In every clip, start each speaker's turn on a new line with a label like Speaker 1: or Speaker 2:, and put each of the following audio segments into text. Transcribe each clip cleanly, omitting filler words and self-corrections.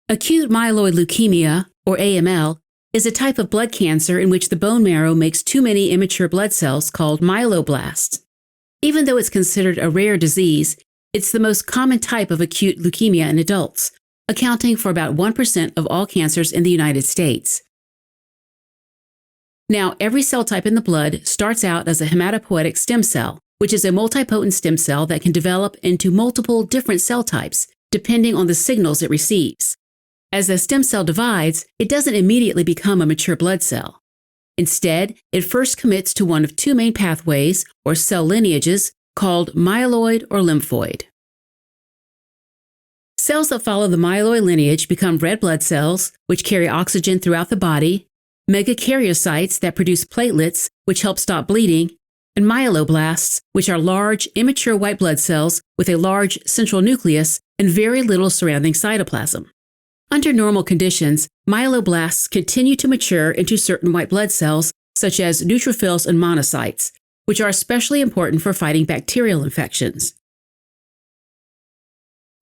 Speaker 1: Acute myeloid leukemia, or AML, is a type of blood cancer in which the bone marrow makes too many immature blood cells called myeloblasts. Even though it's considered a rare disease, it's the most common type of acute leukemia in adults, accounting for about 1% of all cancers in the United States. Now, every cell type in the blood starts out as a hematopoietic stem cell, which is a multipotent stem cell that can develop into multiple different cell types, depending on the signals it receives. As the stem cell divides, it doesn't immediately become a mature blood cell. Instead, it first commits to one of two main pathways, or cell lineages, called myeloid or lymphoid. Cells that follow the myeloid lineage become red blood cells, which carry oxygen throughout the body, megakaryocytes that produce platelets, which help stop bleeding, and myeloblasts, which are large, immature white blood cells with a large central nucleus and very little surrounding cytoplasm. Under normal conditions, myeloblasts continue to mature into certain white blood cells, such as neutrophils and monocytes, which are especially important for fighting bacterial infections.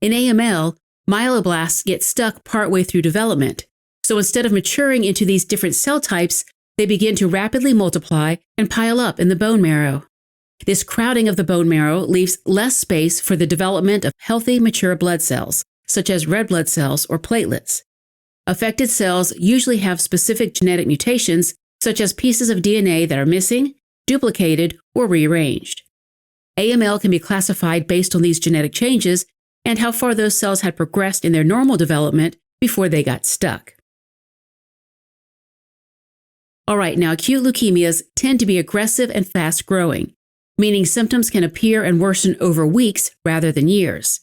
Speaker 1: In AML, myeloblasts get stuck partway through development, so instead of maturing into these different cell types, they begin to rapidly multiply and pile up in the bone marrow. This crowding of the bone marrow leaves less space for the development of healthy, mature blood cells, such as red blood cells or platelets. Affected cells usually have specific genetic mutations, such as pieces of DNA that are missing, duplicated, or rearranged. AML can be classified based on these genetic changes and how far those cells had progressed in their normal development before they got stuck. All right, now acute leukemias tend to be aggressive and fast-growing, meaning symptoms can appear and worsen over weeks rather than years.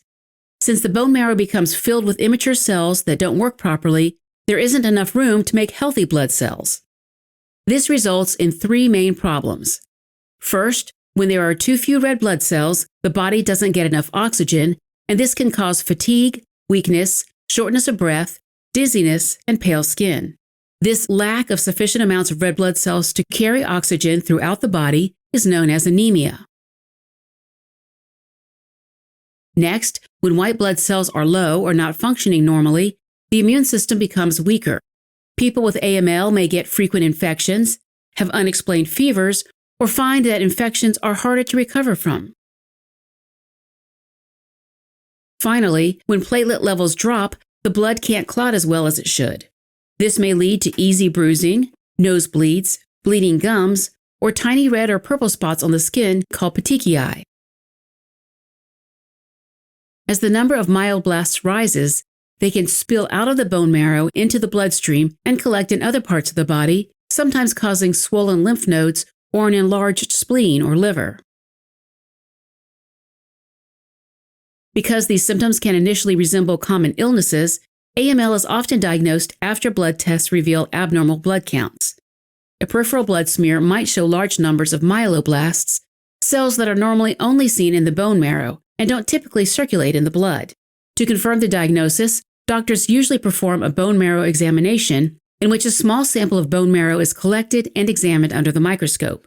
Speaker 1: Since the bone marrow becomes filled with immature cells that don't work properly, there isn't enough room to make healthy blood cells. This results in three main problems. First, when there are too few red blood cells, the body doesn't get enough oxygen, and this can cause fatigue, weakness, shortness of breath, dizziness, and pale skin. This lack of sufficient amounts of red blood cells to carry oxygen throughout the body is known as anemia. Next, when white blood cells are low or not functioning normally, the immune system becomes weaker. People with AML may get frequent infections, have unexplained fevers, or find that infections are harder to recover from. Finally, when platelet levels drop, the blood can't clot as well as it should. This may lead to easy bruising, nosebleeds, bleeding gums, or tiny red or purple spots on the skin called petechiae. As the number of myeloblasts rises, they can spill out of the bone marrow into the bloodstream and collect in other parts of the body, sometimes causing swollen lymph nodes or an enlarged spleen or liver. Because these symptoms can initially resemble common illnesses, AML is often diagnosed after blood tests reveal abnormal blood counts. A peripheral blood smear might show large numbers of myeloblasts, cells that are normally only seen in the bone marrow and don't typically circulate in the blood. To confirm the diagnosis, doctors usually perform a bone marrow examination in which a small sample of bone marrow is collected and examined under the microscope.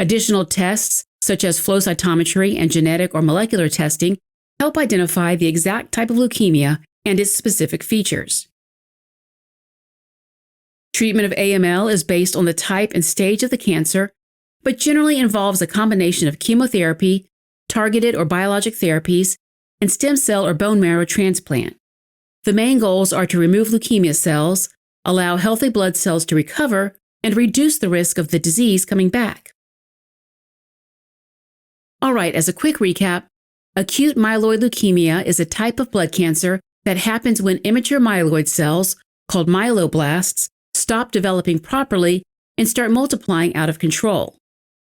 Speaker 1: Additional tests, such as flow cytometry and genetic or molecular testing, help identify the exact type of leukemia and its specific features. Treatment of AML is based on the type and stage of the cancer, but generally involves a combination of chemotherapy, targeted or biologic therapies, and stem cell or bone marrow transplant. The main goals are to remove leukemia cells, allow healthy blood cells to recover, and reduce the risk of the disease coming back. All right, as a quick recap, acute myeloid leukemia is a type of blood cancer that happens when immature myeloid cells, called myeloblasts, stop developing properly and start multiplying out of control.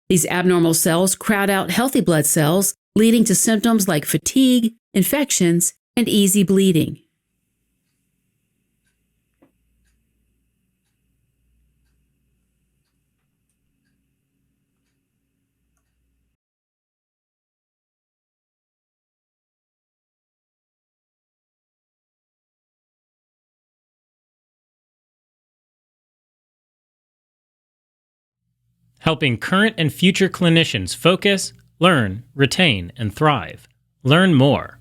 Speaker 1: These abnormal cells crowd out healthy blood cells, leading to symptoms like fatigue, infections, and easy bleeding.
Speaker 2: Helping current and future clinicians focus, learn, retain, and thrive. Learn more